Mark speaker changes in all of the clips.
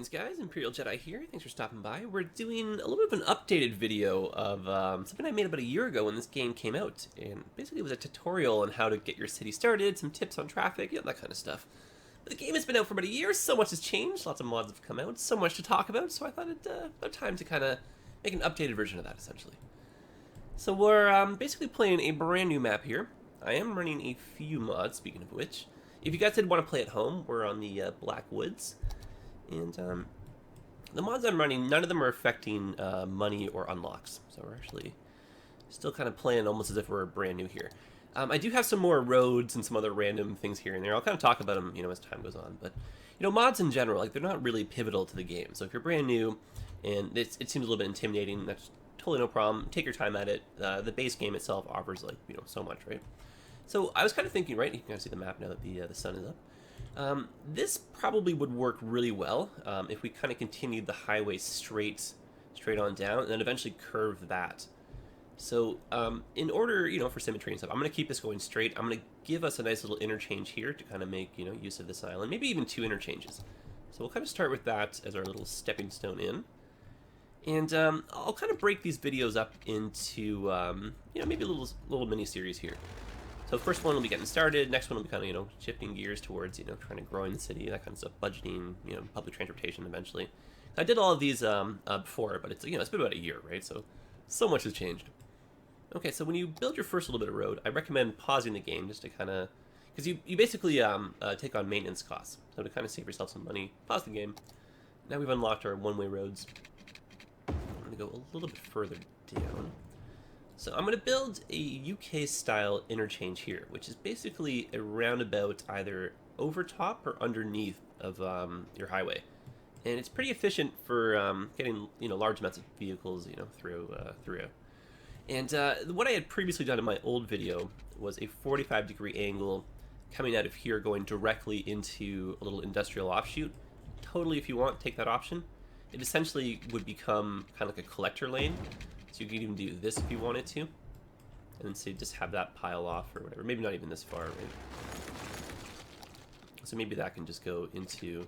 Speaker 1: Greetings guys, Imperial Jedi here, thanks for stopping by. We're doing a little bit of an updated video of something I made about a year ago when this game came out. And basically it was a tutorial on how to get your city started, some tips on traffic, you know, that kind of stuff. But the game has been out for about a year, so much has changed, lots of mods have come out, so much to talk about, so I thought it'd about time to kind of make an updated version of that, essentially. So we're basically playing a brand new map here. I am running a few mods, speaking of which. If you guys did want to play at home, we're on the Black Woods. And the mods I'm running, none of them are affecting money or unlocks. So we're actually still kind of playing almost as if we're brand new here. I do have some more roads and some other random things here and there. I'll kind of talk about them, you know, as time goes on. But, you know, mods in general, like, they're not really pivotal to the game. So if you're brand new and it seems a little bit intimidating, that's totally no problem. Take your time at it. The base game itself offers, like, you know, so much, right? So I was kind of thinking, right, you can kind of see the map now that the sun is up. This probably would work really well if we kind of continued the highway straight on down and then eventually curve that. So in order, you know, for symmetry and stuff, I'm going to keep this going straight. I'm going to give us a nice little interchange here to kind of make, you know, use of this island. Maybe even 2 interchanges. So we'll kind of start with that as our little stepping stone in. And I'll kind of break these videos up into, you know, maybe a little mini-series here. So the first one will be getting started, next one will be kind of, you know, shifting gears towards, you know, trying to grow in the city, that kind of stuff, budgeting, you know, public transportation eventually. I did all of these before, but it's, you know, it's been about a year, right? So much has changed. Okay, so when you build your first little bit of road, I recommend pausing the game just to kind of, because you basically take on maintenance costs. So to kind of save yourself some money, pause the game. Now we've unlocked our one-way roads. I'm going to go a little bit further down. So I'm going to build a UK-style interchange here, which is basically a roundabout either over top or underneath of your highway. And it's pretty efficient for getting, you know, large amounts of vehicles, you know, through. And what I had previously done in my old video was a 45-degree angle coming out of here going directly into a little industrial offshoot. Totally, if you want, take that option. It essentially would become kind of like a collector lane. So you could even do this if you wanted to. And then say just have that pile off or whatever. Maybe not even this far, right? So maybe that can just go into,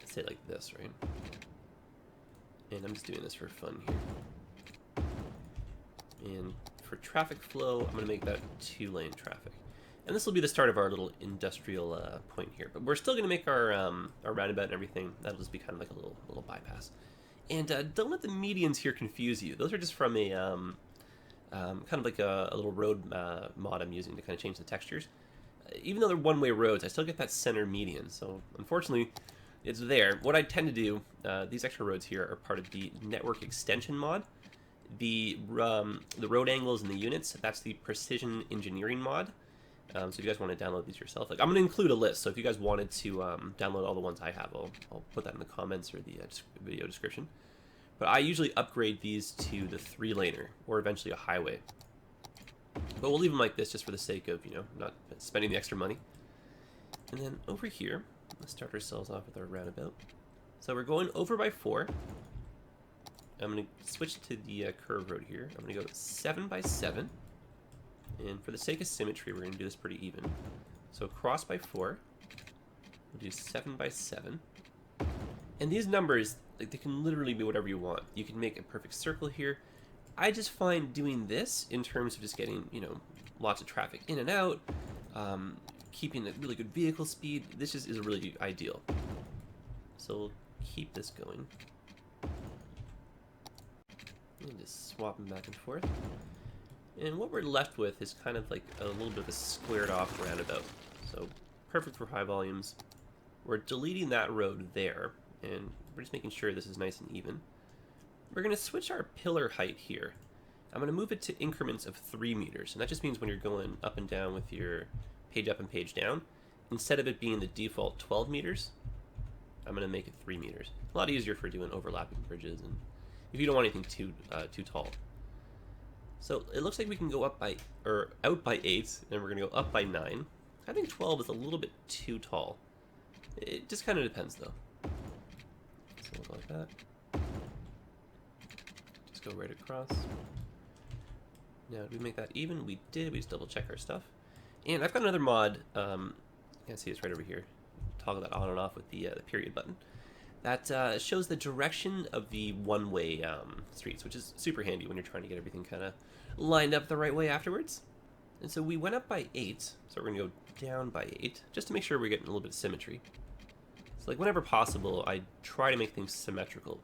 Speaker 1: say, like this, right? And I'm just doing this for fun here. And for traffic flow, I'm going to make that 2-lane traffic. And this will be the start of our little industrial point here. But we're still going to make our roundabout and everything. That'll just be kind of like a little bypass. And don't let the medians here confuse you. Those are just from a kind of like a little road mod I'm using to kind of change the textures. Even though they're one-way roads, I still get that center median. So unfortunately, it's there. What I tend to do, these extra roads here are part of the network extension mod. The road angles and the units, that's the precision engineering mod. So if you guys want to download these yourself, like I'm going to include a list. So if you guys wanted to download all the ones I have, I'll put that in the comments or the video description. But I usually upgrade these to the 3-laner or eventually a highway. But we'll leave them like this just for the sake of, you know, not spending the extra money. And then over here, let's start ourselves off with our roundabout. So we're going over by 4. I'm going to switch to the curve road here. I'm going to go 7 by 7. And for the sake of symmetry, we're going to do this pretty even. So cross by 4. We'll do 7 by 7. And these numbers, like, they can literally be whatever you want. You can make a perfect circle here. I just find doing this in terms of just getting, you know, lots of traffic in and out, keeping a really good vehicle speed. This just is really ideal. So we'll keep this going. And just swap them back and forth. And what we're left with is kind of like a little bit of a squared off roundabout. So perfect for high volumes. We're deleting that road there, and we're just making sure this is nice and even. We're going to switch our pillar height here. I'm going to move it to increments of 3 meters, and that just means when you're going up and down with your page up and page down, instead of it being the default 12 meters, I'm going to make it 3 meters. A lot easier for doing overlapping bridges, and if you don't want anything too tall. So it looks like we can go up by, or out by 8, and we're going to go up by 9. I think 12 is a little bit too tall. It just kind of depends, though. So we'll go like that. Just go right across. Now, did we make that even? We did. We just double check our stuff. And I've got another mod. You can see it's right over here. toggle that on and off with the period button. That shows the direction of the one-way streets, which is super handy when you're trying to get everything kind of lined up the right way afterwards. And so we went up by 8, so we're going to go down by 8, just to make sure we're getting a little bit of symmetry. So like whenever possible, I try to make things symmetrical.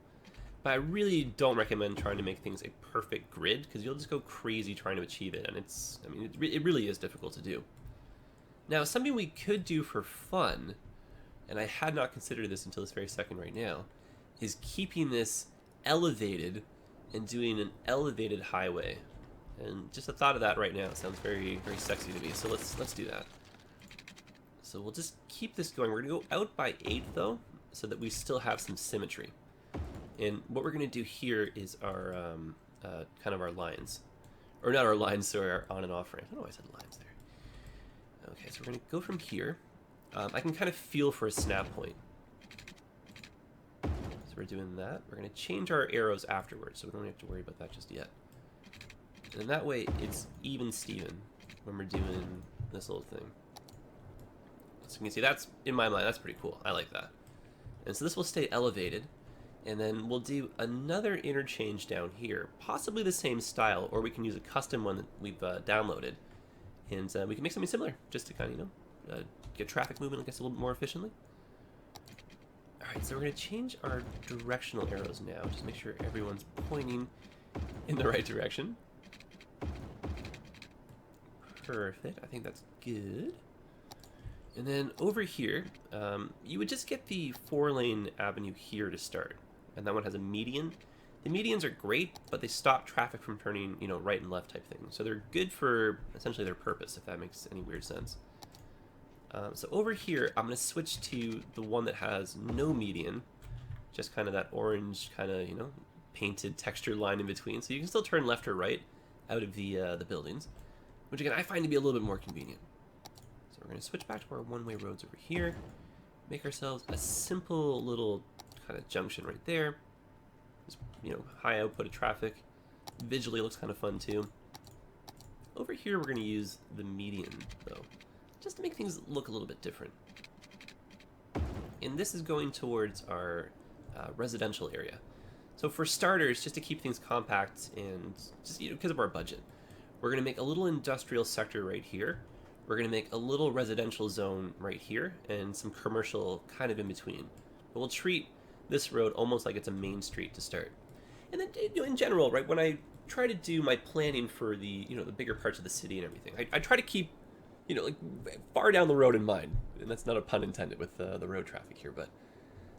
Speaker 1: But I really don't recommend trying to make things a perfect grid, because you'll just go crazy trying to achieve it, and it really is difficult to do. Now, something we could do for fun, and I had not considered this until this very second right now, is keeping this elevated and doing an elevated highway. And just the thought of that right now sounds very, very sexy to me, so let's do that. So we'll just keep this going. We're going to go out by 8, though, so that we still have some symmetry. And what we're going to do here is our, kind of our lines. Or not our lines, so our on and off ramp. I don't know why I said lines there. Okay, so we're going to go from here. I can kind of feel for a snap point. So we're doing that. We're going to change our arrows afterwards, so we don't have to worry about that just yet. And that way, it's even Steven when we're doing this little thing. So you can see that's, in my mind, that's pretty cool. I like that. And so this will stay elevated. And then we'll do another interchange down here, possibly the same style, or we can use a custom one that we've downloaded. And we can make something similar, just to kind of, get traffic moving, I guess, a little bit more efficiently. Alright, so we're going to change our directional arrows now, just make sure everyone's pointing in the right direction. Perfect, I think that's good. And then over here, you would just get the 4-lane avenue here to start. And that one has a median. The medians are great, but they stop traffic from turning, right and left type thing. So they're good for essentially their purpose, if that makes any weird sense. So over here, I'm going to switch to the one that has no median, just kind of that orange kind of, painted texture line in between. So you can still turn left or right out of the buildings, which again, I find to be a little bit more convenient. So we're going to switch back to our one-way roads over here, make ourselves a simple little kind of junction right there. Just, high output of traffic. Visually looks kind of fun too. Over here, we're going to use the median though, just to make things look a little bit different. And this is going towards our residential area. So for starters, just to keep things compact and just because of our budget, we're going to make a little industrial sector right here. We're going to make a little residential zone right here and some commercial kind of in between. But we'll treat this road almost like it's a main street to start. And then, in general, right, when I try to do my planning for the, the bigger parts of the city and everything, I try to keep, like far down the road in mind. And that's not a pun intended with the road traffic here, but.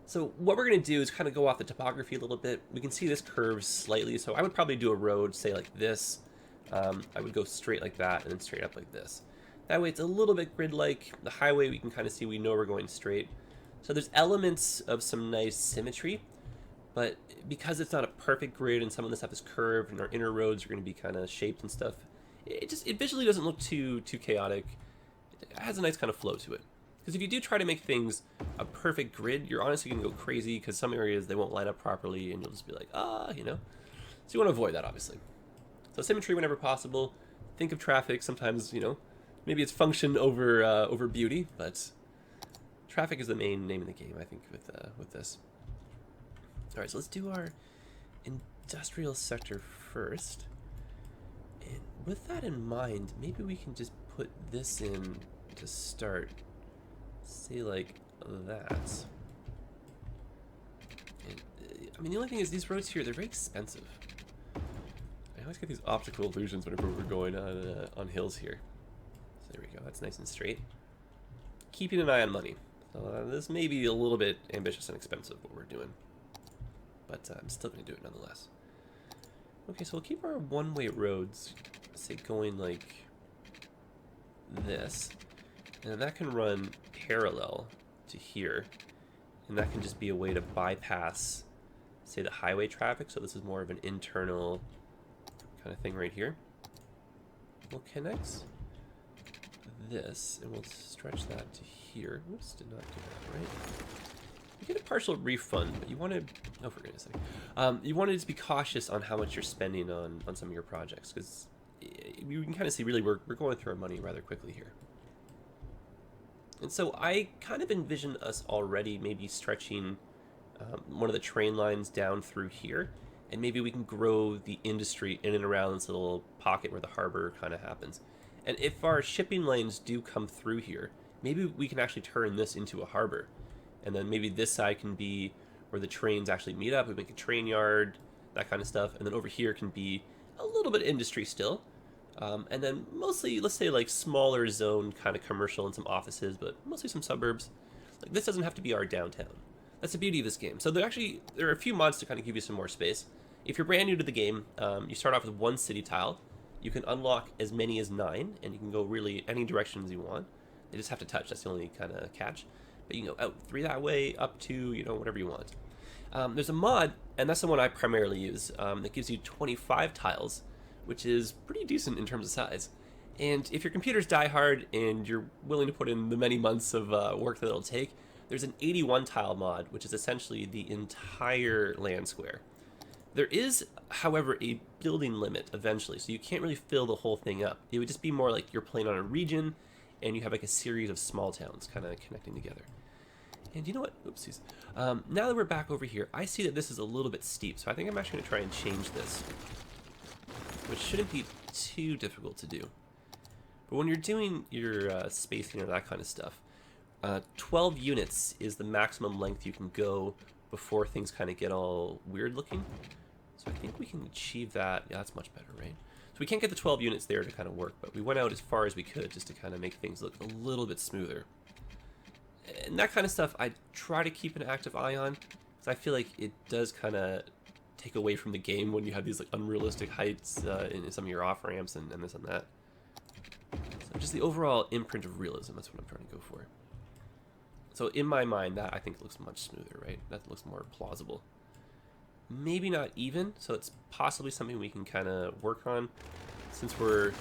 Speaker 1: So what we're going to do is kind of go off the topography a little bit. We can see this curves slightly, so I would probably do a road, say like this. I would go straight like that and then straight up like this. That way it's a little bit grid-like. The highway we can kind of see, we know we're going straight. So there's elements of some nice symmetry, but because it's not a perfect grid and some of the stuff is curved and our inner roads are going to be kind of shaped and stuff, it visually doesn't look too chaotic. It has a nice kind of flow to it. Because if you do try to make things a perfect grid, you're honestly going to go crazy because some areas they won't line up properly and you'll just be like, So you want to avoid that, obviously. So symmetry whenever possible. Think of traffic sometimes, maybe it's function over beauty, but traffic is the main name of the game, I think, with this. All right, so let's do our industrial sector first. And with that in mind, maybe we can just put this in to start. Say like that. And, the only thing is these roads here, they're very expensive. I always get these optical illusions whenever we're going on hills here. So there we go, that's nice and straight. Keeping an eye on money. So this may be a little bit ambitious and expensive what we're doing. But I'm still going to do it nonetheless. Okay, so we'll keep our one-way roads, say, going like this. And that can run parallel to here. And that can just be a way to bypass, say, the highway traffic. So this is more of an internal kind of thing right here. We'll connect this, and we'll stretch that to here. Oops, did not do that right. You get a partial refund, but you want to, oh, for goodness sake. You want to just be cautious on how much you're spending on some of your projects, because you can kind of see, really, we're going through our money rather quickly here. And so I kind of envision us already maybe stretching one of the train lines down through here, and maybe we can grow the industry in and around this little pocket where the harbor kind of happens. And if our shipping lanes do come through here, maybe we can actually turn this into a harbor. And then maybe this side can be where the trains actually meet up. We make a train yard, that kind of stuff. And then over here can be a little bit of industry still. And then mostly, let's say like smaller zone kind of commercial and some offices, but mostly some suburbs. Like this doesn't have to be our downtown. That's the beauty of this game. So there are a few mods to kind of give you some more space. If you're brand new to the game, you start off with one city tile. You can unlock as many as 9, and you can go really any directions you want. They just have to touch. That's the only kind of catch. But you can go out 3 that way, up to, whatever you want. There's a mod, and that's the one I primarily use, that gives you 25 tiles, which is pretty decent in terms of size. And if your computer's die hard and you're willing to put in the many months of work that it'll take, there's an 81 tile mod, which is essentially the entire land square. There is, however, a building limit eventually, so you can't really fill the whole thing up. It would just be more like you're playing on a region, and you have like a series of small towns kind of connecting together. And you know what? Oopsies. Now that we're back over here, I see that this is a little bit steep, so I think I'm actually going to try and change this, which shouldn't be too difficult to do. But when you're doing your spacing or that kind of stuff, 12 units is the maximum length you can go before things kind of get all weird looking. So I think we can achieve that. Yeah, that's much better, right? So we can't get the 12 units there to kind of work, but we went out as far as we could just to kind of make things look a little bit smoother. And that kind of stuff I try to keep an active eye on, because I feel like it does kind of take away from the game when you have these like unrealistic heights in some of your off-ramps and this and that. So just the overall imprint of realism, that's what I'm trying to go for. So in my mind, that I think looks much smoother, right? That looks more plausible. Maybe not even, so it's possibly something we can kind of work on. Since we're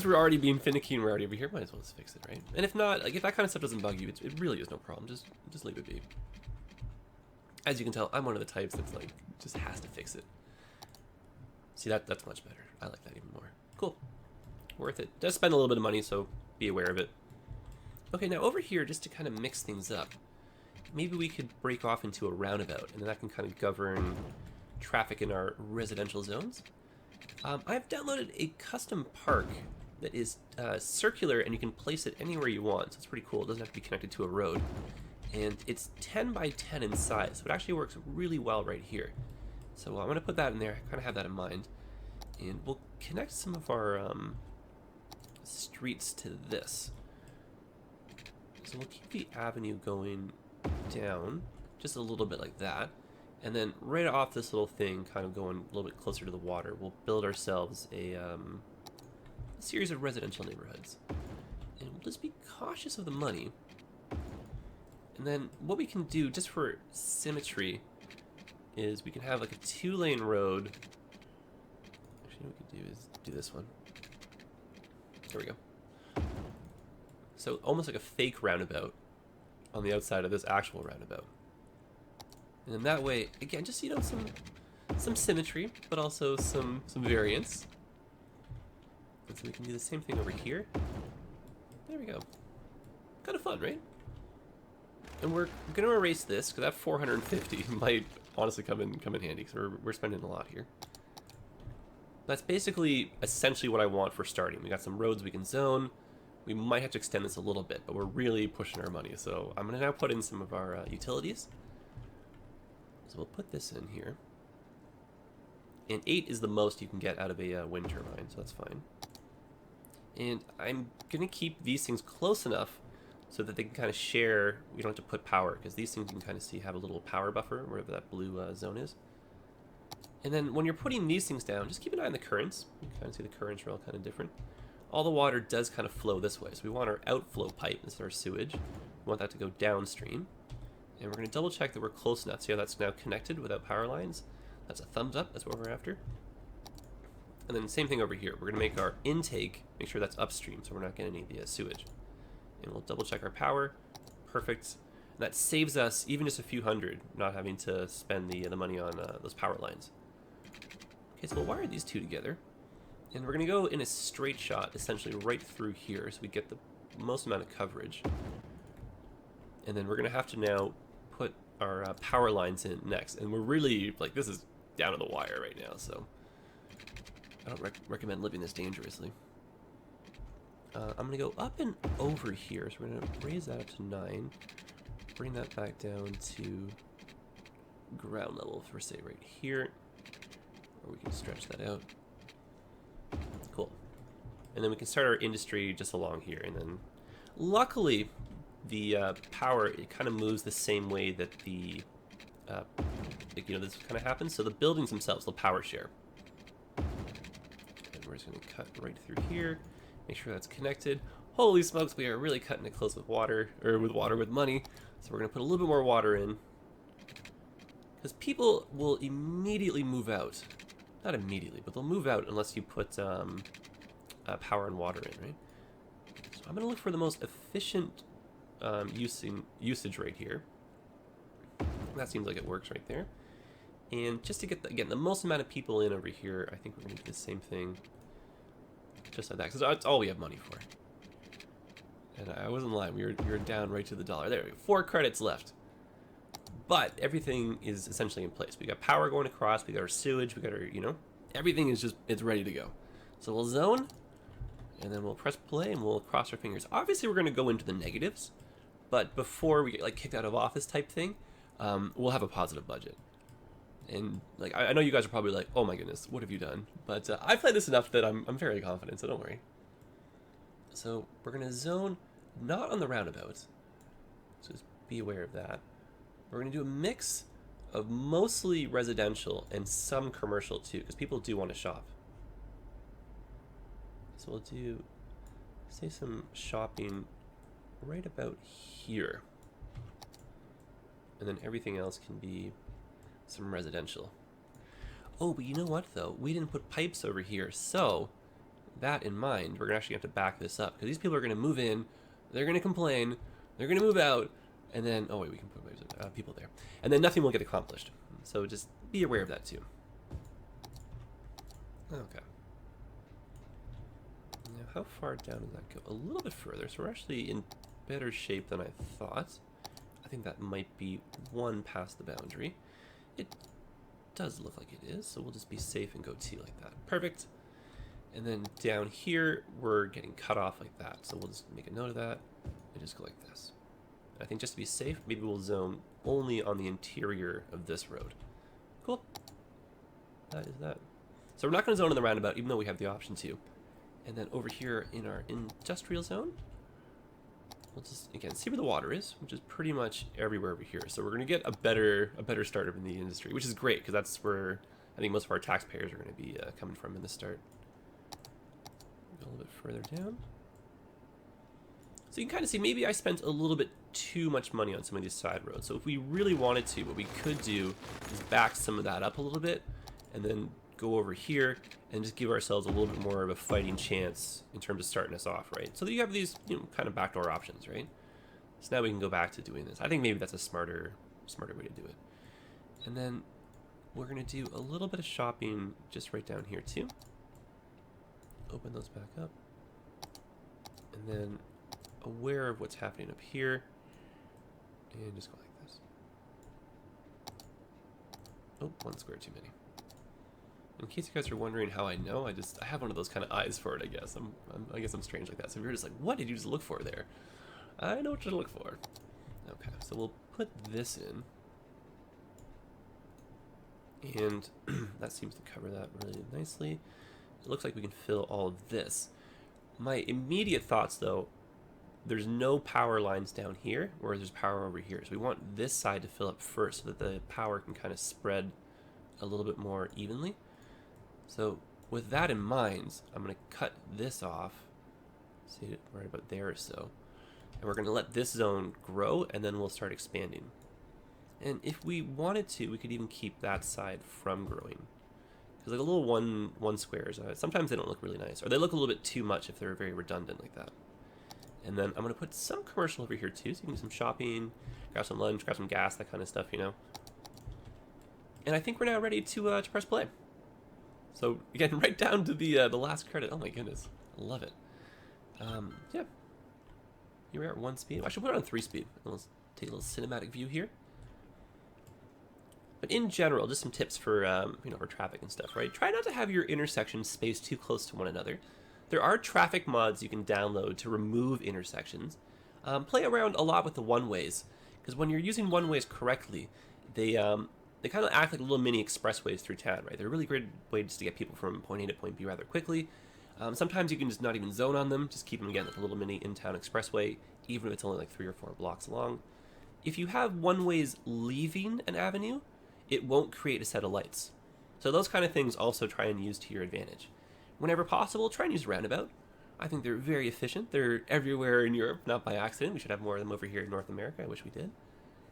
Speaker 1: already being finicky and we're already over here, might as well just fix it, right? And if not, like if that kind of stuff doesn't bug you, it really is no problem. Just leave it be. As you can tell, I'm one of the types that's like just has to fix it. See, that's much better. I like that even more. Cool, worth it. Does spend a little bit of money, so be aware of it. Okay, now over here, just to kind of mix things up, maybe we could break off into a roundabout, and then that can kind of govern traffic in our residential zones. I've downloaded a custom park that is circular, and you can place it anywhere you want, so it's pretty cool. It doesn't have to be connected to a road. And it's 10 by 10 in size, so it actually works really well right here. So I'm going to put that in there, kind of have that in mind. And we'll connect some of our streets to this. So we'll keep the avenue going down just a little bit like that, and then right off this little thing kind of going a little bit closer to the water, we'll build ourselves a series of residential neighborhoods, and we'll just be cautious of the money. And then what we can do just for symmetry is we can have like a 2-lane road. Actually, what we can do is do this one. There we go. So almost like a fake roundabout on the outside of this actual roundabout. And then that way, again, just, some symmetry, but also some variance. And so we can do the same thing over here. There we go. Kind of fun, right? And we're going to erase this, because that 450 might honestly come in handy, because we're spending a lot here. That's basically essentially what I want for starting. We got some roads we can zone. We might have to extend this a little bit, but we're really pushing our money. So I'm going to now put in some of our utilities. So we'll put this in here. And 8 is the most you can get out of a wind turbine, so that's fine. And I'm going to keep these things close enough so that they can kind of share. We don't have to put power, because these things you can kind of see have a little power buffer, wherever that blue zone is. And then when you're putting these things down, just keep an eye on the currents. You can kind of see the currents are all kind of different. All the water does kind of flow this way, so we want our outflow pipe, this is our sewage. We want that to go downstream. And we're going to double check that we're close enough. See how that's now connected without power lines? That's a thumbs up, that's what we're after. And then same thing over here. We're going to make our intake, make sure that's upstream, so we're not getting any of the sewage. And we'll double check our power. Perfect. And that saves us even just a few hundred, not having to spend the money on those power lines. Okay, so we'll wire these two together. And we're going to go in a straight shot, essentially right through here, so we get the most amount of coverage. And then we're going to have to now put our power lines in next. And we're really, like, this is down to the wire right now, so I don't recommend living this dangerously. I'm going to go up and over here, so we're going to raise that up to 9. Bring that back down to ground level for, say, right here. Or we can stretch that out. Cool. And then we can start our industry just along here. And then, luckily, the power, it kind of moves the same way that the, this kind of happens. So the buildings themselves, they'll power share. And we're just going to cut right through here. Make sure that's connected. Holy smokes, we are really cutting it close with water, or with money. So we're going to put a little bit more water in. Because people will immediately move out. Not immediately, but they'll move out unless you put power and water in, right? So I'm going to look for the most efficient usage right here. That seems like it works right there. And just to get, again, the most amount of people in over here, I think we're going to do the same thing. Just like that, because that's all we have money for. And I wasn't lying, we were down right to the dollar. There we go, 4 credits left. But everything is essentially in place. We got power going across, we got our sewage, we got our, everything is just, it's ready to go. So we'll zone, and then we'll press play, and we'll cross our fingers. Obviously, we're going to go into the negatives, but before we get, like, kicked out of office type thing, we'll have a positive budget. And, like, I know you guys are probably like, oh my goodness, what have you done? But I've played this enough that I'm fairly confident, so don't worry. So we're going to zone not on the roundabouts, so just be aware of that. We're going to do a mix of mostly residential and some commercial too, because people do want to shop. So we'll do, say, some shopping right about here. And then everything else can be some residential. Oh, but you know what, though? We didn't put pipes over here, so that in mind, we're actually going to have to back this up, because these people are going to move in, they're going to complain, they're going to move out, and then, oh wait, we can put people there. And then nothing will get accomplished. So just be aware of that too. Okay. Now, how far down does that go? A little bit further, so we're actually in better shape than I thought. I think that might be one past the boundary. It does look like it is, so we'll just be safe and go T like that. Perfect. And then down here, we're getting cut off like that. So we'll just make a note of that and just go like this. I think just to be safe, maybe we'll zone only on the interior of this road. Cool. That is that. So we're not going to zone in the roundabout, even though we have the option to. And then over here in our industrial zone, we'll just, again, see where the water is, which is pretty much everywhere over here. So we're going to get a better startup in the industry, which is great, because that's where I think most of our taxpayers are going to be coming from in the start. Go a little bit further down. So you can kind of see, maybe I spent a little bit too much money on some of these side roads. So if we really wanted to, what we could do is back some of that up a little bit, and then go over here and just give ourselves a little bit more of a fighting chance in terms of starting us off, right? So that you have these, kind of backdoor options, right? So now we can go back to doing this. I think maybe that's a smarter way to do it. And then we're going to do a little bit of shopping just right down here too. Open those back up. And then aware of what's happening up here, and just go like this. Oh, 1 square too many. In case you guys are wondering how I know, I have one of those kind of eyes for it, I guess. I guess I'm strange like that. So if you're just like, what did you just look for there? I know what to look for. Okay, so we'll put this in. And that seems to cover that really nicely. It looks like we can fill all of this. My immediate thoughts, though, there's no power lines down here, whereas there's power over here. So we want this side to fill up first so that the power can kind of spread a little bit more evenly. So with that in mind, I'm going to cut this off, see it right about there or so. And we're going to let this zone grow, and then we'll start expanding. And if we wanted to, we could even keep that side from growing. Because like a little one squares, sometimes they don't look really nice. Or they look a little bit too much if they're very redundant like that. And then I'm going to put some commercial over here too, so you can do some shopping, grab some lunch, grab some gas, that kind of stuff, And I think we're now ready to press play. So again, right down to the last credit. Oh my goodness, I love it. Yeah, here we are at 1 speed. I should put it on 3 speed. Let's Take a little cinematic view here. But in general, just some tips for for traffic and stuff, right? Try not to have your intersections spaced too close to one another. There are traffic mods you can download to remove intersections. Play around a lot with the one-ways, because when you're using one-ways correctly, they kind of act like little mini expressways through town, right? They're a really great way just to get people from point A to point B rather quickly. Sometimes you can just not even zone on them, just keep them again like a little mini in-town expressway, even if it's only like 3 or 4 blocks long. If you have one-ways leaving an avenue, it won't create a set of lights. So those kind of things also try and use to your advantage. Whenever possible, try and use Roundabout. I think they're very efficient. They're everywhere in Europe, not by accident. We should have more of them over here in North America. I wish we did.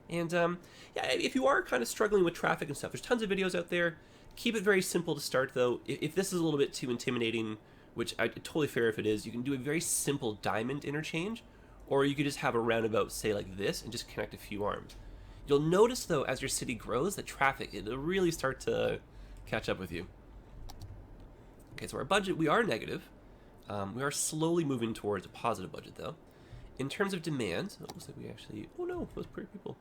Speaker 1: And yeah, if you are kind of struggling with traffic and stuff, there's tons of videos out there. Keep it very simple to start, though. If this is a little bit too intimidating, which I totally fair if it is, you can do a very simple diamond interchange, or you could just have a roundabout, say like this, and just connect a few arms. You'll notice, though, as your city grows, that traffic, it'll really start to catch up with you. Okay, so our budget, we are negative. We are slowly moving towards a positive budget, though. In terms of demand, it looks like we actually... Oh, no, those poor people.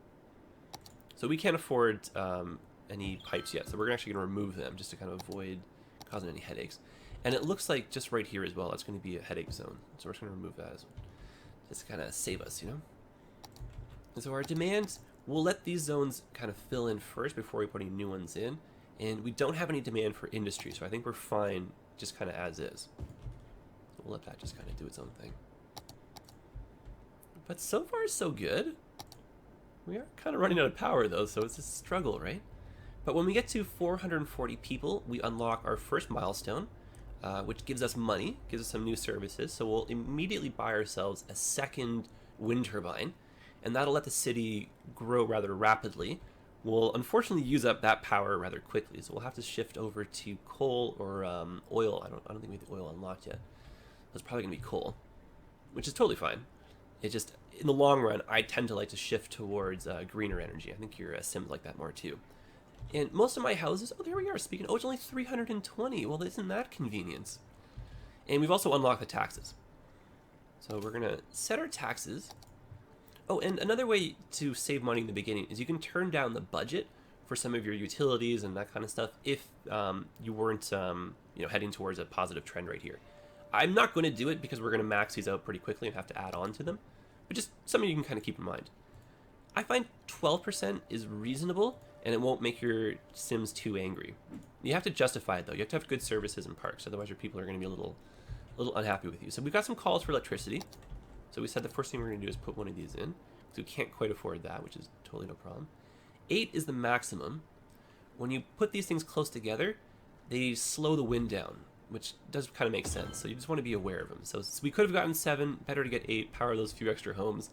Speaker 1: So we can't afford any pipes yet, so we're actually going to remove them just to kind of avoid causing any headaches. And it looks like just right here as well, that's going to be a headache zone. So we're just going to remove that as well. Just to kind of save us, you know? And so our demand, we'll let these zones kind of fill in first before we put any new ones in. And we don't have any demand for industry, so I think we're fine just kind of as is. So we'll let that just kind of do its own thing. But so far, so good. We are kind of running out of power, though, so it's a struggle, right? But when we get to 440 people, we unlock our first milestone, which gives us money, gives us some new services. So we'll immediately buy ourselves a second wind turbine, and that'll let the city grow rather rapidly. We'll unfortunately use up that power rather quickly, so we'll have to shift over to coal or oil. I don't think we have the oil unlocked yet. That's probably going to be coal, which is totally fine. It just, in the long run, I tend to like to shift towards greener energy. I think your Sims like that more too. And most of my houses, oh, there we are, speaking, oh, it's only 320. Well, isn't that convenience? And we've also unlocked the taxes. So we're going to set our taxes. Oh, and another way to save money in the beginning is you can turn down the budget for some of your utilities and that kind of stuff if you weren't heading towards a positive trend right here. I'm not going to do it because we're going to max these out pretty quickly and have to add on to them, but just something you can kind of keep in mind. I find 12% is reasonable, and it won't make your Sims too angry. You have to justify it, though. You have to have good services and parks, otherwise your people are going to be a little unhappy with you. So we've got some calls for electricity. So we said the first thing we're going to do is put one of these in, because we can't quite afford that, which is totally no problem. 8 is the maximum. When you put these things close together, they slow the wind down, which does kind of make sense. So you just want to be aware of them. So we could have gotten 7, better to get 8, power those few extra homes.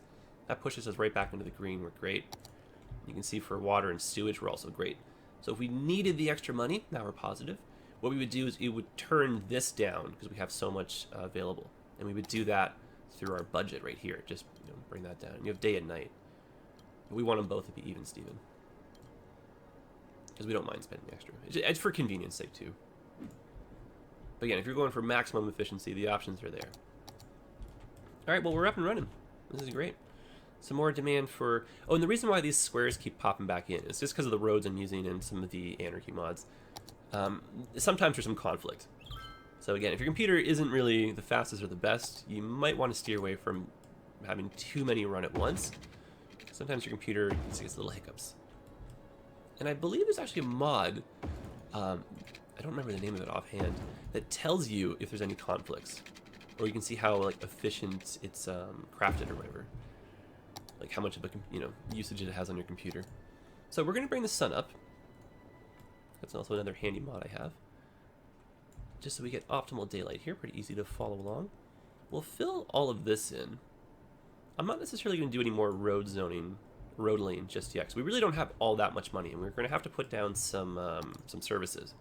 Speaker 1: That pushes us right back into the green. We're great. You can see for water and sewage, we're also great. So if we needed the extra money, now we're positive. What we would do is we would turn this down because we have so much available. And we would do that through our budget right here. Just bring that down. You have day and night. We want them both to be even, Steven. Because we don't mind spending extra. It's for convenience sake, too. But again, if you're going for maximum efficiency, the options are there. All right, well, we're up and running. This is great. Some more demand for... Oh, and the reason why these squares keep popping back in is just because of the roads I'm using and some of the anarchy mods. Sometimes there's some conflict. So again, if your computer isn't really the fastest or the best, you might want to steer away from having too many run at once. Sometimes your computer gets little hiccups. And I believe there's actually a mod, I don't remember the name of it offhand, that tells you if there's any conflicts. Or you can see how efficient it's crafted or whatever. Like how much of a usage it has on your computer. So we're going to bring the sun up. That's also another handy mod I have. Just so we get optimal daylight here, pretty easy to follow along. We'll fill all of this in. I'm not necessarily going to do any more road lane just yet, because we really don't have all that much money, and we're going to have to put down some services.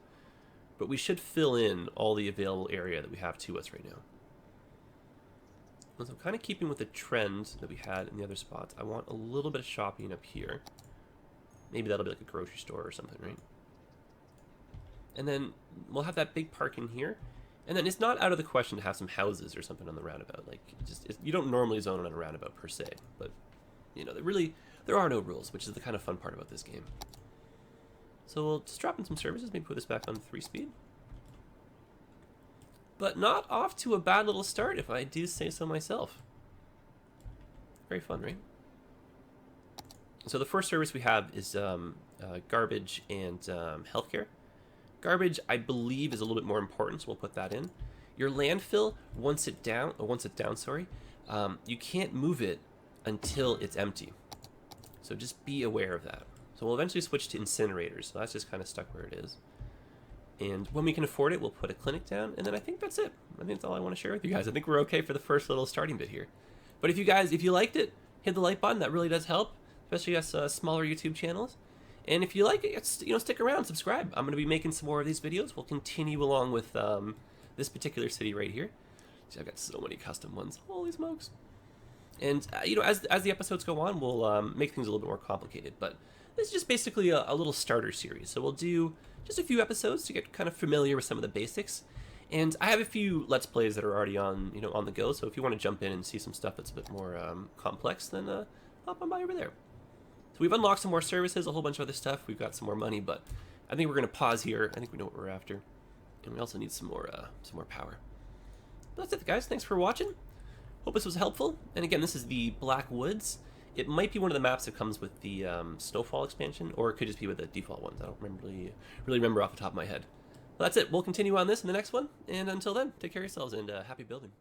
Speaker 1: But we should fill in all the available area that we have to us right now. And so kind of keeping with the trend that we had in the other spots, I want a little bit of shopping up here. Maybe that'll be like a grocery store or something, right? And then we'll have that big park in here. And then it's not out of the question to have some houses or something on the roundabout. Like, you don't normally zone on a roundabout per se. But, really, there are no rules, which is the kind of fun part about this game. So we'll just drop in some services, maybe put this back on 3-speed. But not off to a bad little start, if I do say so myself. Very fun, right? So the first service we have is garbage and healthcare. Garbage, I believe, is a little bit more important, so we'll put that in. Your landfill, once it's down, you can't move it until it's empty. So just be aware of that. So we'll eventually switch to incinerators, so that's just kind of stuck where it is. And when we can afford it, we'll put a clinic down, and then I think that's it. I think that's all I want to share with you guys. I think we're okay for the first little starting bit here. But if you liked it, hit the like button. That really does help, especially us smaller YouTube channels. And if you like it, stick around, subscribe. I'm going to be making some more of these videos. We'll continue along with this particular city right here. See, I've got so many custom ones. Holy smokes! And as the episodes go on, we'll make things a little bit more complicated. But this is just basically a little starter series. So we'll do just a few episodes to get kind of familiar with some of the basics. And I have a few Let's Plays that are already on the go. So if you want to jump in and see some stuff that's a bit more complex, then hop on by over there. So we've unlocked some more services, a whole bunch of other stuff. We've got some more money, but I think we're going to pause here. I think we know what we're after. And we also need some more power. But that's it, guys. Thanks for watching. Hope this was helpful. And again, this is the Black Woods. It might be one of the maps that comes with the Snowfall expansion, or it could just be with the default ones. I don't really remember off the top of my head. But that's it. We'll continue on this in the next one. And until then, take care of yourselves and happy building.